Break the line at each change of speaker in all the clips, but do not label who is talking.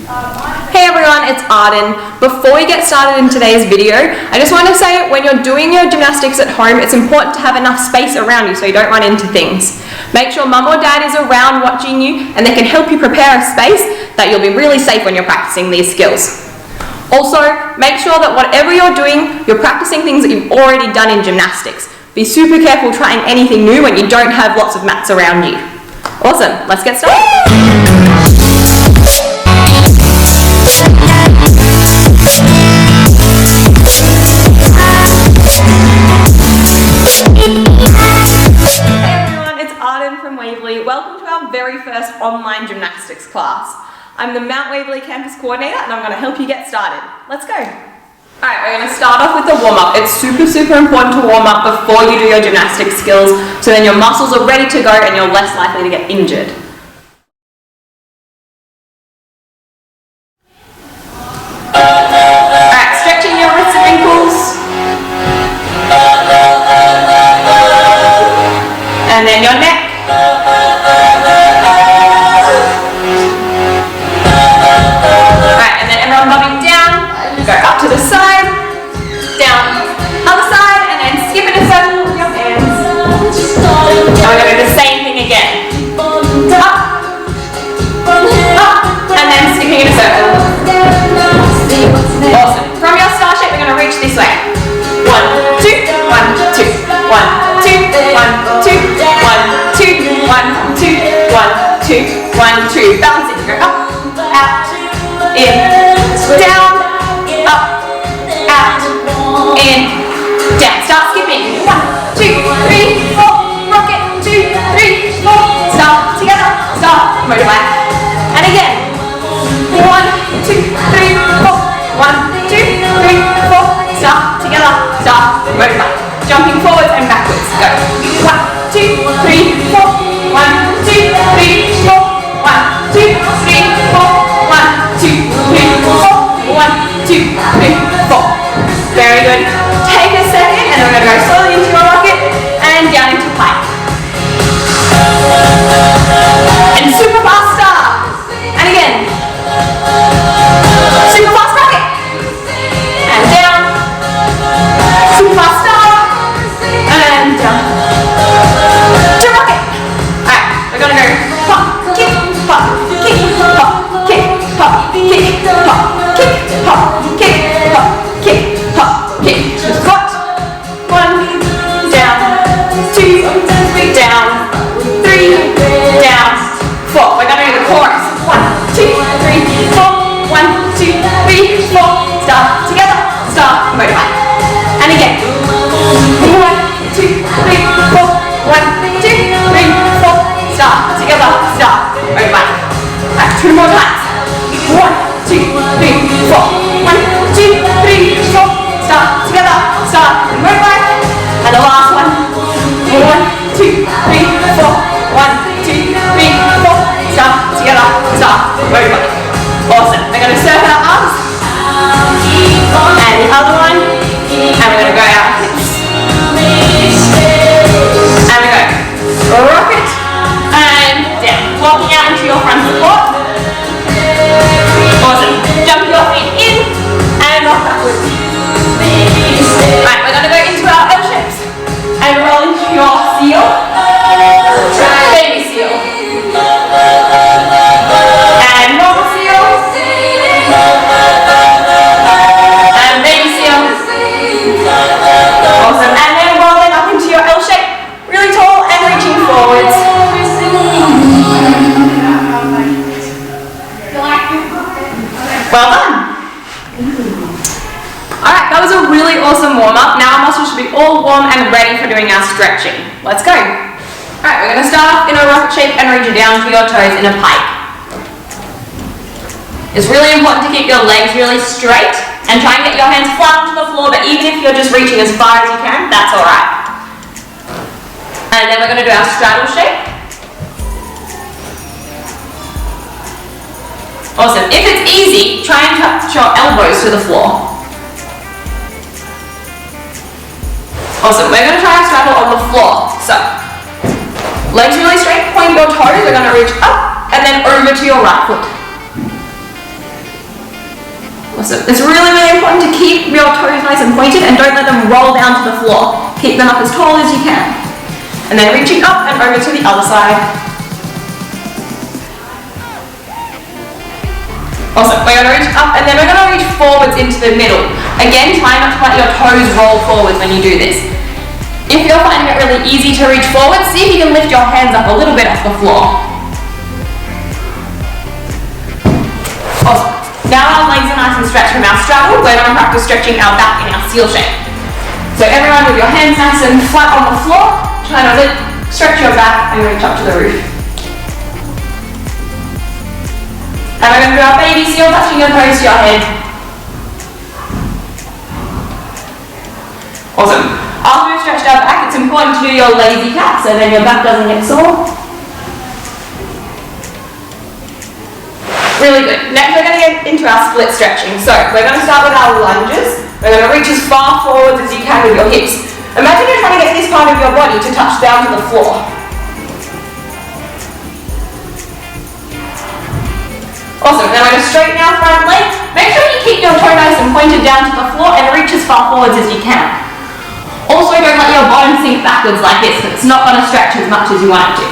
Hey everyone, it's Arden. Before we get started in today's video, I just want to say when you're doing your gymnastics at home, it's important to have enough space around you so you don't run into things. Make sure mum or dad is around watching you and they can help you prepare a space that you'll be really safe when you're practicing these skills. Also, make sure that whatever you're doing, you're practicing things that you've already done in gymnastics. Be super careful trying anything new when you don't have lots of mats around you. Awesome, let's get started. From Waverley. Welcome to our very first online gymnastics class. I'm the Mount Waverley campus coordinator and I'm going to help you get started. Let's go. Alright, we're going to start off with the warm-up. It's super important to warm up before you do your gymnastics skills so then your muscles are ready to go and you're less likely to get injured. Alright, stretching your wrists and ankles. And then your neck. Alright, and then everyone bobbing down, go up to the side, down, other side, and then skip in a circle with your hands. And we're going to do the same thing again. Up, and then skipping in a circle. Awesome. From your star shape, we're going to reach this way. 1, 2, 1, 2, 1, 2, 1, 2, 1, 2, 1, 2, 1, 2, 1, 2. Balance it. Go up, out, in, down, up, out, in, down. Start skipping. 1, 2, 3, 4. Rock it. 2, 3, 4. Start together. Start. Motorbike. And again. 1, 2, 3, 4. 1, 2, 3, 4. Start together. Start. Motorbike. Jumping forwards and backwards. Go. 1, 2, 3, 4. 1, 2, 3, 4. 1, 2, 3, 4. 1, 2, 3, 4. 1, 2, 3, 4. Very good. Take a second and then we're going to go slowly into your rocket and down into pike. And super fast start. And again. Super fast rocket. And down. Super fast start. And down. To rocket. Alright, we're going to go pop, kick, pop, kick, pop, kick, pop, kick, pop, kick, pop, kick, pop, kick, pop, kick. Squat. 1, down, 2, down, 3, down, 4. We're going to do the chorus. 1, 2, 3, 4. 1, 2, 3, 4. Start together. Start motorbike. And again. 1, 2, 3, 4. 1, 2, 3, 4. Start together. Start motorbike. Alright, 2 more times. 1, 2, 3, 4. 1, 2, 3, 4. Start together. Start motorbike. And the last one. 1, 2, 3, 4. 1, 2, 3, 4. Start together. Start motorbike. Awesome. We're going to circle our arms. And the other one. And we're going to go out hips. And we go rocket and down. Walking out into your front support. Awesome. Jump your feet in and rock backwards. Right, we're going to go into our L shapes and roll into your seal. Baby seal. And normal seal. And baby seal. Awesome. And then rolling up into your L shape. Really tall and reaching forwards. Well done. Alright, that was a really awesome warm-up. Now our muscles should be all warm and ready for doing our stretching. Let's go. Alright, we're going to start off in a rocket shape and reach down to your toes in a pike. It's really important to keep your legs really straight and try and get your hands flat onto the floor, but even if you're just reaching as far as you can, that's alright. And then we're going to do our straddle shape. Awesome. If it's easy, try and touch your elbows to the floor. Awesome. We're going to try our straddle on the floor. So, legs really straight, point your toes. We're going to reach up and then over to your right foot. Awesome. It's really, really important to keep your toes nice and pointed and don't let them roll down to the floor. Keep them up as tall as you can. And then reaching up and over to the other side. Awesome. We're going to reach up and then we're going to reach forwards into the middle. Again, try not to let your toes roll forwards when you do this. If you're finding it really easy to reach forward, see if you can lift your hands up a little bit off the floor. Awesome. Now our legs are nice and stretched from our straddle, we're going to practice stretching our back in our seal shape. So everyone with your hands nice and flat on the floor, try to stretch your back and reach up to the roof. And we're going to do our baby seal, touching your toes to your head. Awesome. After we've stretched our back, it's important to do your lazy cat so then your back doesn't get sore. Really good. Next we're going to get into our split stretching. So we're going to start with our lunges. We're going to reach as far forwards as you can with your hips. Imagine you're trying to get this part of your body to touch down to the floor. Awesome. Then we're going to straighten our front leg. Make sure you keep your toe nice and pointed down to the floor and reach as far forwards as you can. Also, don't let your bottom sink backwards like this because it's not going to stretch as much as you want it to.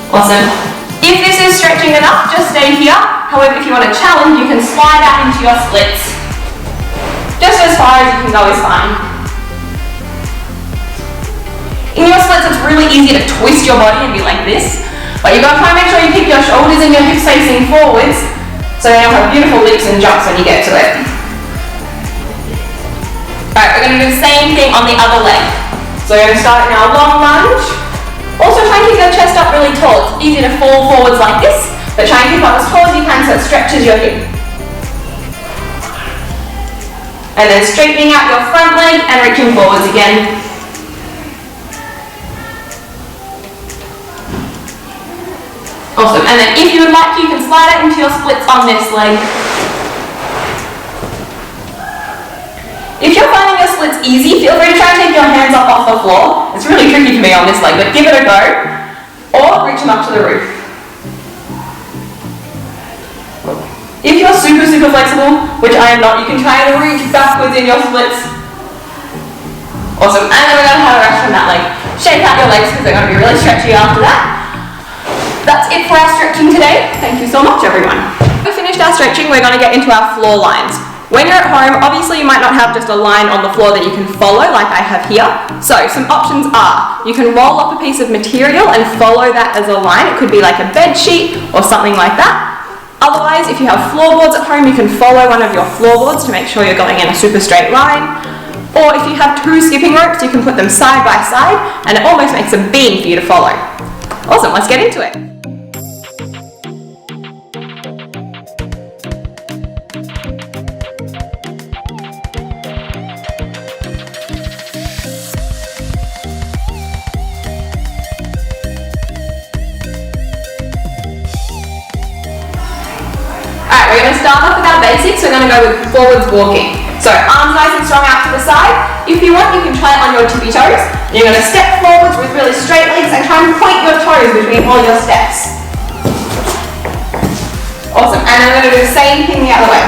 Awesome. If this is stretching enough, just stay here. However, if you want a challenge, you can slide out into your splits. Just as far as you can go is fine. In your splits, it's really easy to twist your body and be like this. But you've got to try and make sure you keep your shoulders and your hips facing forwards so you'll have beautiful leaps and jumps when you get to it. Alright, we're going to do the same thing on the other leg. So we're going to start in our long lunge. Also try and keep your chest up really tall. It's easy to fall forwards like this, but try and keep up as tall as you can so it stretches your hip. And then straightening out your front leg and reaching forwards again. Awesome. And then if you would like to, you can slide out into your splits on this leg. If you're finding your splits easy, feel free to try and take your hands up off the floor. It's really tricky for me on this leg, but give it a go. Or reach them up to the roof. If you're super, super flexible, which I am not, you can try and reach backwards in your splits. Awesome. And then we're going to have a rest from that leg. Shake out your legs because they're going to be really stretchy after that. That's it for our stretching today. Thank you so much, everyone. We finished our stretching, we're going to get into our floor lines. When you're at home, obviously you might not have just a line on the floor that you can follow like I have here. So some options are, you can roll up a piece of material and follow that as a line. It could be like a bed sheet or something like that. Otherwise, if you have floorboards at home, you can follow one of your floorboards to make sure you're going in a super straight line. Or if you have two skipping ropes, you can put them side by side and it almost makes a beam for you to follow. Awesome, let's get into it. Alright, we're going to start off with our basics. We're going to go with forwards walking. So arms nice and strong out to the side. If you want, you can try it on your tippy toes. You're going to step forwards with really straight legs and try and point your toes between all your steps. Awesome. And then we're going to do the same thing the other way.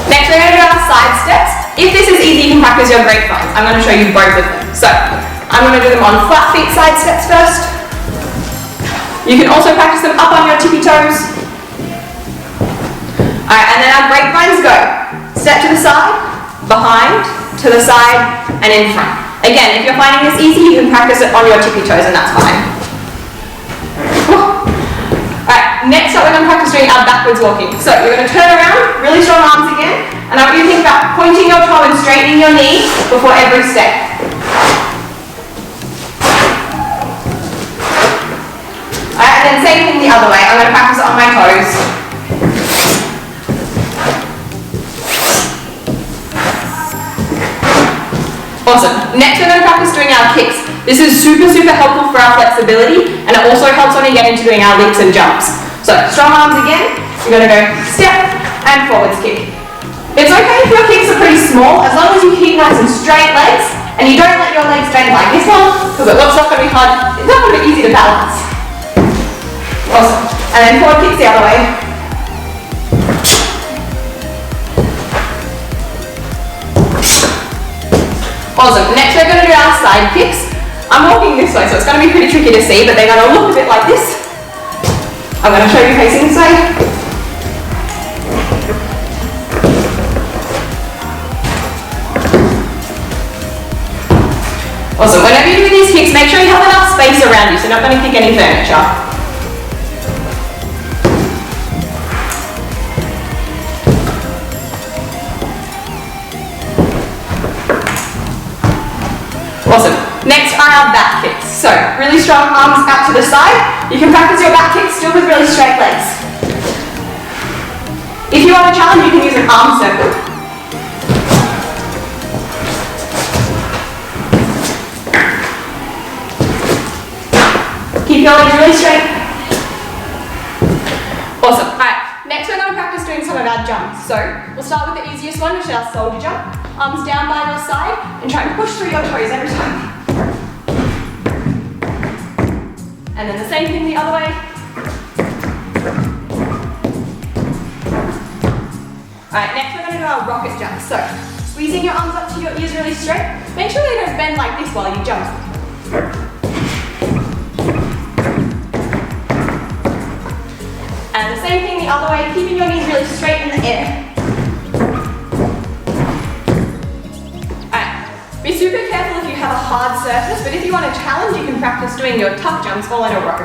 Next, we're going to do our side steps. If this is easy, you can practice your grapevines. I'm going to show you both of them. So I'm going to do them on flat feet side steps first. You can also practice them up on your tippy toes. Alright, and then our grapevines go. Step to the side, behind, to the side, and in front. Again, if you're finding this easy, you can practice it on your tippy toes and that's fine. Alright, next up we're going to practice doing our backwards walking. So you're going to turn around, really strong arms again, and I want you to think about pointing your toe and straightening your knee before every step. Alright, and then same thing the other way. I'm going to practice it on my toes. Awesome. Next we're going to practice doing our kicks. This is super, super helpful for our flexibility and it also helps when you get into doing our leaps and jumps. So strong arms again. You're going to go step and forwards kick. It's okay if your kicks are pretty small as long as you keep nice and straight legs and you don't let your legs bend like this one because but what's not going to be hard, it's not going to be easy to balance. Awesome. And then forward kicks the other way. Awesome. Next we're going to do our side kicks. I'm walking this way, so it's going to be pretty tricky to see, but they're going to look a bit like this. I'm going to show you facing this way. Awesome. Whenever you do these kicks, make sure you have enough space around you, so you're not going to kick any furniture. Awesome. Next are our back kicks. So, really strong arms out to the side. You can practice your back kicks still with really straight legs. If you want a challenge, you can use an arm circle. Keep your legs really straight. Awesome. Alright, next we're going to practice doing some of our jumps. So, we'll start with the easiest one, which is our soldier jump. Arms down by your side and try and push through your toes every time. And then the same thing the other way. Alright, next we're going to do our rocket jump. So, squeezing your arms up to your ears really straight. Make sure they don't bend like this while you jump. And the same thing the other way, keeping your knees really straight in the air. Be super careful if you have a hard surface, but if you want a challenge, you can practice doing your tuck jumps all in a row.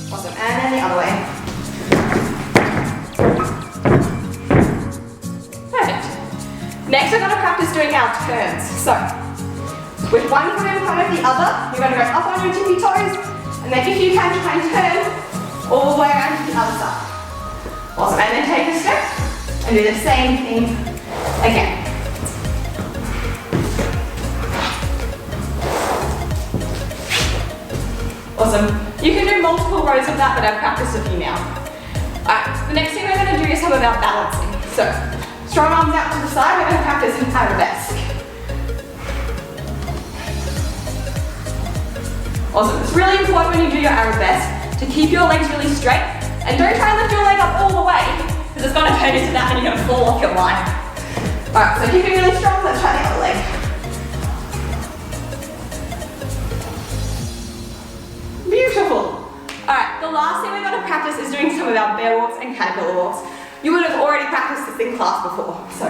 Awesome, and then the other way. Perfect. Next, we're going to practice doing our turns. So, with one foot in front of the other, you're going to go up on your tippy toes, and then if you can, try and turn all the way around to the other side. Awesome, and then take a step and do the same thing again. Awesome. You can do multiple rows of that, but I've practiced a few now. Alright, the next thing we're going to do is some of our balancing. So, strong arms out to the side, we're going to practice an arabesque. Awesome. It's really important when you do your arabesque to keep your legs really straight. And don't try and lift your leg up all the way, because it's going to turn into that and you're going to fall off your line. Alright, so keep it really strong, let's try the other leg. Beautiful. Alright, the last thing we're going to practice is doing some of our bear walks and caterpillar walks. You would have already practiced this in class before. So,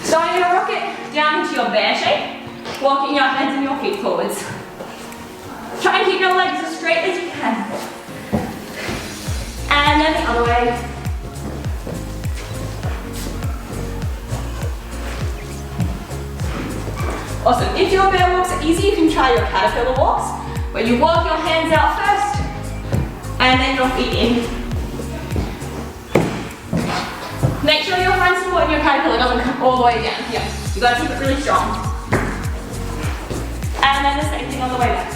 starting your rocket, down into your bear shape, walking your hands and your feet forwards. Try and keep your legs as straight as you can. And then the other way. Awesome. If your bear walks are easy, you can try your caterpillar walks, where you walk your hands out first, and then your feet in. Make sure your front support in your caterpillar doesn't come all the way down here. You've got to keep it really strong. And then the same thing on the way back.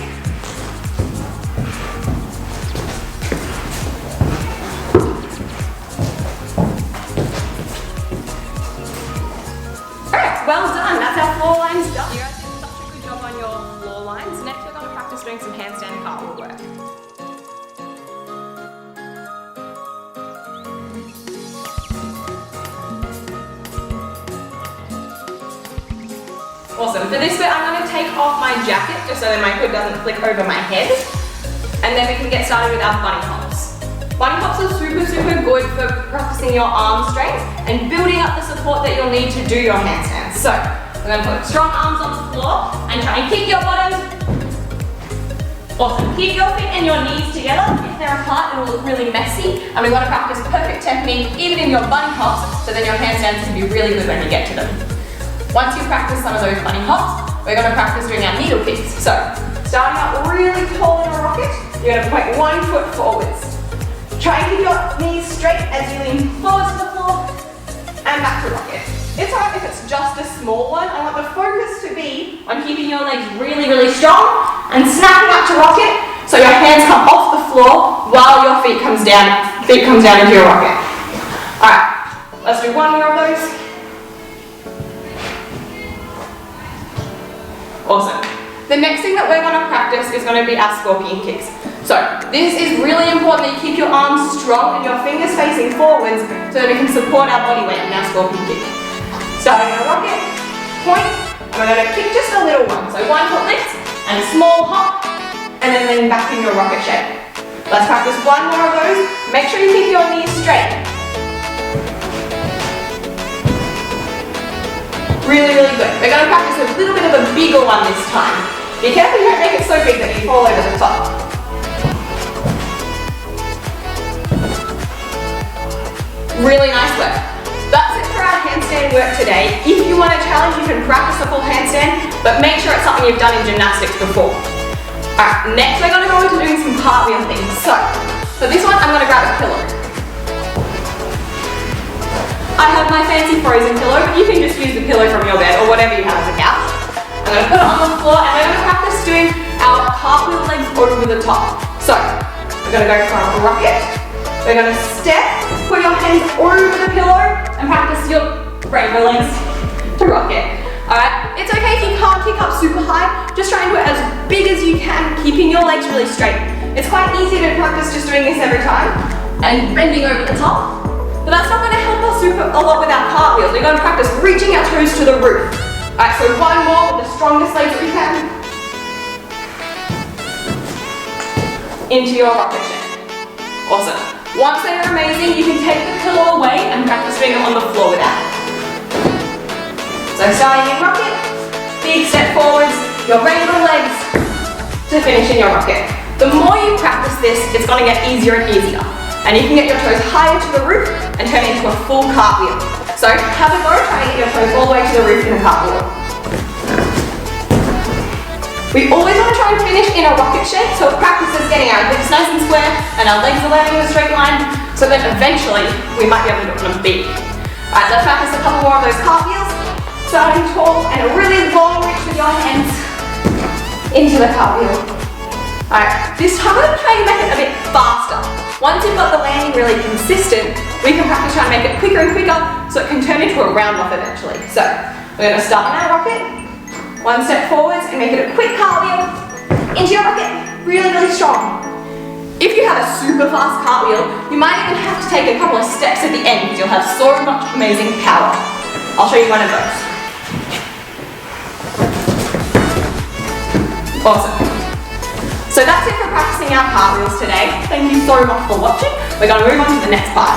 Well done, that's our floor lines done. You guys did such a good job on your floor lines. Next we're going to practice doing some handstand cartwheel work. Awesome, for this bit I'm going to take off my jacket just so that my hood doesn't flick over my head. And then we can get started with our bunny hops. Bunny hops are super good for practicing your arm strength and building up the support that you'll need to do your handstands. So, we're going to put strong arms on the floor and try and keep your bottom. Awesome. Keep your feet and your knees together. If they're apart, it will look really messy. And we want to practice perfect technique even in your bunny hops, so then your handstands can be really good when you get to them. Once you practice some of those bunny hops, we're going to practice doing our needle kicks. So, starting out really tall in a rocket, you're going to point one foot forwards. Try and keep your knees straight as you lean forwards to the floor and back to rocket. It's alright if it's just a small one. I want the focus to be on keeping your legs really strong and snapping up to rocket so your hands come off the floor while your feet comes down into your rocket. Alright, let's do one more of those. Awesome. The next thing that we're going to practice is going to be our scorpion kicks. So this is really important that you keep your arms strong and your fingers facing forwards so that we can support our body weight in our scorpion kick. Starting in a rocket, point, and we're going to kick just a little one. So 1 foot lift and a small hop, and then lean back in your rocket shape. Let's practice one more of those. Make sure you keep your knees straight. Really, really good. We're going to practice a little bit of a bigger one this time. Be careful you don't make it so big that you fall over the top. Really nice work. That's it for our handstand work today. If you want a challenge, you can practice a full handstand, but make sure it's something you've done in gymnastics before. Alright, next we're going to go into doing some cartwheel things. So, for this one, I'm going to grab a pillow. I have my fancy frozen pillow, but you can just use the pillow from your bed or whatever you have as a couch. I'm going to put it on the floor and we're going to practice doing our cartwheel legs over the top. So, we're going to go for a rocket. We're going to step, put your hands over the pillow and practice your rainbow legs to rocket. Alright, it's okay if you can't kick up super high, just try and do it as big as you can, keeping your legs really straight. It's quite easy to practice just doing this every time and bending over the top, but that's not going to help us a lot with our cartwheels. We're going to practice reaching our toes to the roof. Alright, so one more with the strongest legs that we can. Into your rocket shape. Awesome. Once they're amazing, you can take the pillow away and practice doing it on the floor with that. So starting in rocket, big step forwards, your rainbow legs to finish in your rocket. The more you practice this, it's going to get easier and easier. And you can get your toes higher to the roof and turn it into a full cartwheel. So have a go, try and get your toes all the way to the roof in a cartwheel. We always want to try and finish in a rocket shape, so it practices getting our hips nice and square and our legs are landing in a straight line, so that eventually we might be able to do it on a beat. Alright, let's practice a couple more of those cartwheels. Starting tall and a really long reach with your hands into the cartwheel. Alright, this time we're going to try and make it a bit faster. Once you've got the landing really consistent, we can practice trying to make it quicker and quicker so it can turn into a round off eventually. So, we're going to start in our rocket. One step forwards and make it a quick cartwheel into your rocket. Really, really strong. If you have a super fast cartwheel, you might even have to take a couple of steps at the end because you'll have so much amazing power. I'll show you one of those. Awesome. So that's it for practicing our cartwheels today. Thank you so much for watching. We're going to move on to the next part.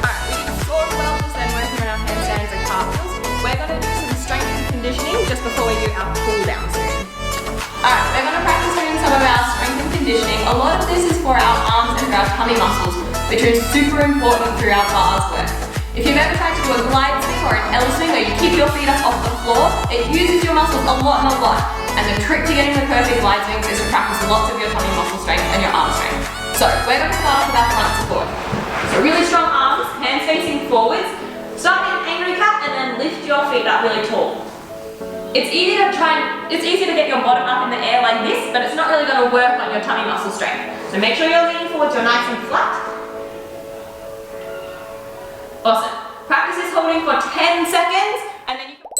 Alright, we did so well just then working on our handstands and cartwheels. We're going to do some strength and conditioning just before we do our cool down soon. Alright, we're going to practice doing some of our strength and conditioning. A lot of this is for our arms and for our tummy muscles, which is super important throughout bars work. If you've ever tried to do a glide swing or an L swing where you keep your feet up off the floor, it uses your muscles a lot and a lot. And the trick to getting the perfect glide swings is to practice lots of your tummy muscle strength and your arm strength. So we're going to start with our front support. So really strong arms, hands facing forwards. Start in an angry cat and then lift your feet up really tall. It's easy to get your bottom up in the air like this, but it's not really going to work on your tummy muscle strength. So make sure you're leaning forwards, you're nice and flat. Awesome. Practice this holding for 10 seconds and then you can...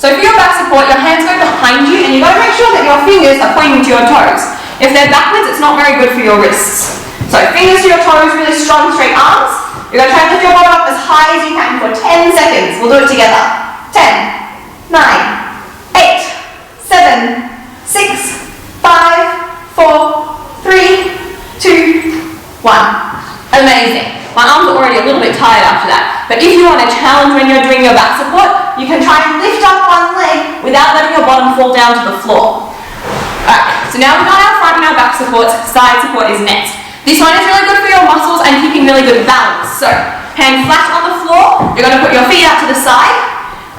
So for your back support, your hands go behind you and you've got to make sure that your fingers are pointing to your toes. If they're backwards, it's not very good for your wrists. So fingers to your toes, really strong, straight arms. You're going to try and lift your bottom up as high as you can for 10 seconds. We'll do it together. 10, 9, 8, 7, 6, 5, 4, 3, 2, 1. Amazing. My arms are already a little bit tired after that. But if you want a challenge when you're doing your back support, you can try and lift up one leg without letting your bottom fall down to the floor. Alright, so now we've got our front and our back supports. Side support is next. This one is really good for your muscles and keeping really good balance. So, hand flat on the floor, you're going to put your feet out to the side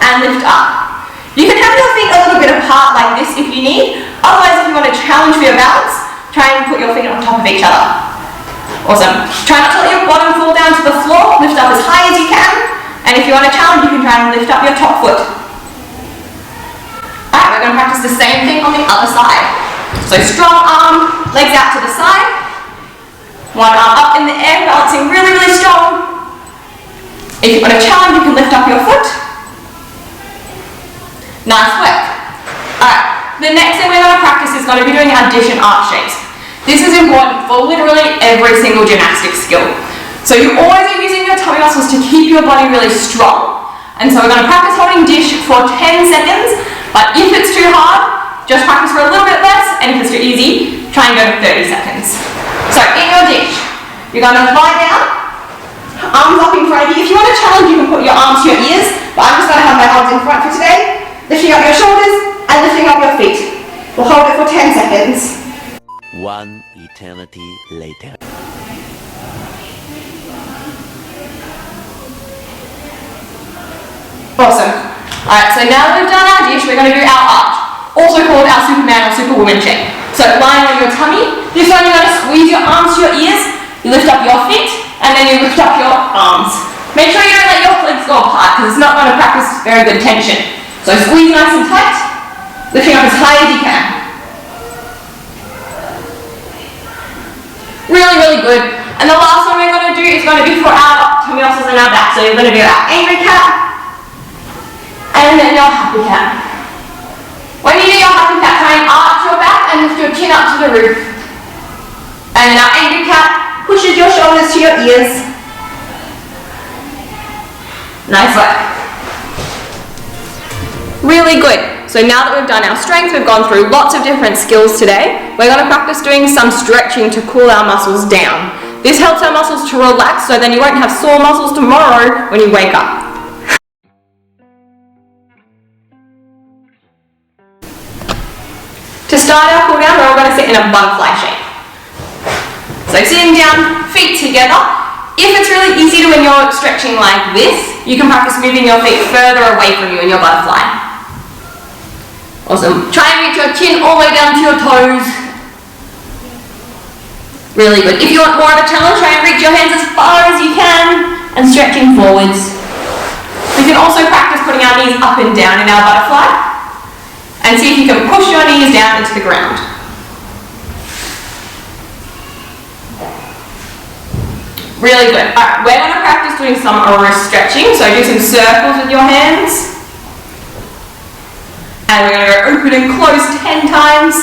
and lift up. You can have your feet a little bit apart like this if you need. Otherwise, if you want a challenge for your balance, try and put your feet on top of each other. Awesome. Try not to let your bottom fall down to the floor. Lift up as high as you can. And if you want a challenge, you can try and lift up your top foot. Alright, we're going to practice the same thing on the other side. So strong arm, legs out to the side. One arm up in the air, balancing really, really strong. If you've got a challenge, you can lift up your foot. Nice work. Alright, the next thing we're going to practice is going to be doing our dish and arch shapes. This is important for literally every single gymnastics skill. So you always are using your tummy muscles to keep your body really strong. And so we're going to practice holding dish for 10 seconds, but if it's too hard, just practice for a little bit less, and if it's too easy, try and go to 30 seconds. So in your dish, you're going to lie down, arms up in front of you. If you want a challenge, you can put your arms to your ears, but I'm just going to have my arms in front for today, lifting up your shoulders and lifting up your feet. We'll hold it for 10 seconds.
One eternity later.
Awesome. Alright, so now that we've done our dish, we're going to do our arch, also called our Superman or Superwoman shape. So lying on your tummy, this one you're going to squeeze your arms to your ears, you lift up your feet, and then you lift up your arms. Make sure you don't let your legs go apart, because it's not going to practice very good tension. So squeeze nice and tight, lifting up as high as you can. Really, really good. And the last one we're going to do is going to be for our tummy muscles and our back. So you're going to do our angry cat, and then your happy cat. When you do your happy cat, try and arch your back and lift your chin up to the roof. And then our angry cat pushes your shoulders to your ears. Nice work. Really good. So now that we've done our strength, we've gone through lots of different skills today, we're going to practice doing some stretching to cool our muscles down. This helps our muscles to relax, so then you won't have sore muscles tomorrow when you wake up. To start our cool down, we're all going to sit in a butterfly shape. So sitting down, feet together. If it's really easy to when you're stretching like this, you can practice moving your feet further away from you in your butterfly. Awesome. Try and reach your chin all the way down to your toes. Really good. If you want more of a challenge, try and reach your hands as far as you can and stretching forwards. We can also practice putting our knees up and down in our butterfly and see if you can push your knees down into the ground. Really good. Alright, we're going to practice doing some wrist stretching, so do some circles with your hands. And we're going to go open and close 10 times.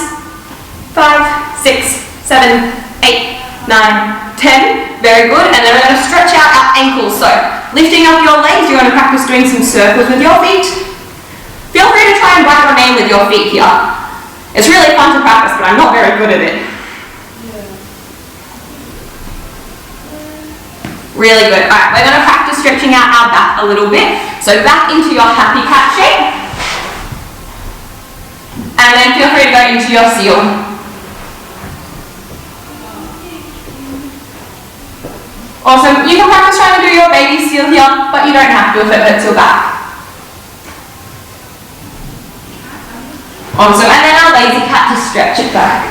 5, 6, 7, 8, 9, 10. Very good. And then we're going to stretch out our ankles. So lifting up your legs, you're going to practice doing some circles with your feet. Feel free to try and write your name with your feet here. It's really fun to practice, but I'm not very good at it. Really good. Alright, we're going to practice stretching out our back a little bit. So back into your happy cat shape. And then feel free to go into your seal. Awesome. You can practice trying to do your baby seal here, but you don't have to if it hurts your back. Awesome. And then our lazy cat to stretch it back.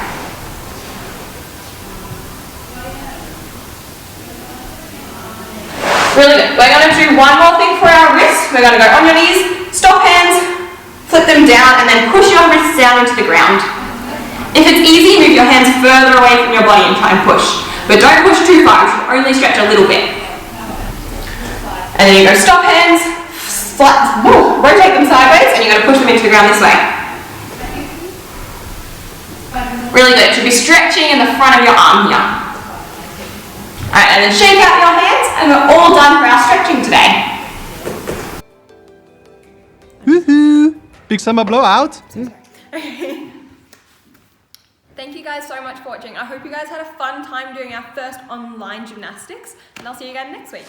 Really good. We're going to do one more thing for our wrists. We're going to go on your knees, stop hands, flip them down, and then push your wrists down into the ground. If it's easy, move your hands further away from your body and try and push. But don't push too far, you should only stretch a little bit. And then you go stop hands, rotate them sideways, and you're going to push them into the ground this way. Really good. Should be stretching in the front of your arm here. Alright, and then shake out your hands, and we're all done for our stretching today.
Woohoo! Big summer blowout!
Okay. Thank you guys so much for watching. I hope you guys had a fun time doing our first online gymnastics, and I'll see you again next week.